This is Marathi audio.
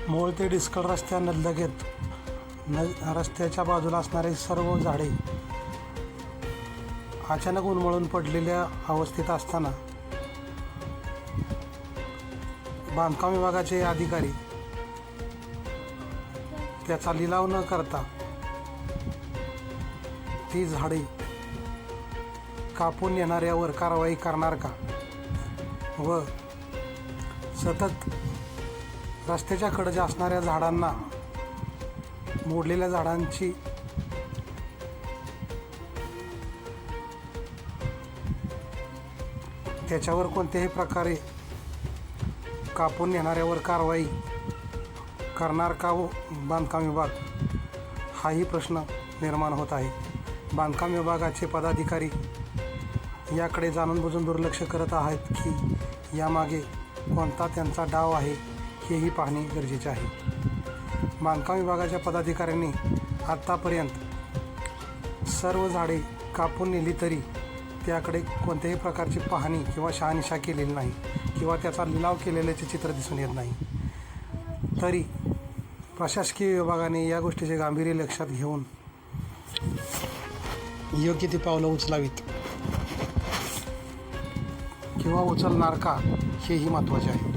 मोहोळ ते डिस्कळ रस्त्यालगत रस्त्याच्या बाजूला असणारी सर्व झाडे अचानक उन्मळून पडलेल्या अवस्थेत असताना बांधकाम विभागाचे अधिकारी त्याचा लिलाव न करता ती झाडे कापून नेणाऱ्यावर कारवाई करणार का व सतत रस्त्याच्या कडेला असणाऱ्या झाडांना मोडलेल्या झाडांची त्याच्यावर कोणत्याही प्रकारे कापून नेणाऱ्यावर कारवाई करणार का व बांधकाम विभाग हाही प्रश्न निर्माण होत आहे. बांधकाम विभागाचे पदाधिकारी याकडे जाणून बुजून दुर्लक्ष करत आहेत की यामागे कोणता त्यांचा डाव आहे हेही पाहणे गरजेचे आहे. बांधकाम विभागाच्या पदाधिकाऱ्यांनी आत्तापर्यंत सर्व झाडे कापून नेली तरी त्याकडे कोणत्याही प्रकारची पाहणी किंवा शहानिशा केलेली नाही किंवा त्याचा लिलाव केलेल्याचे चित्र दिसून येत नाही. तरी प्रशासकीय विभागाने या गोष्टीचे गांभीर्य लक्षात घेऊन योग्य ती पावलं उचलावीत किंवा उचलणार का हेही महत्त्वाचे आहे.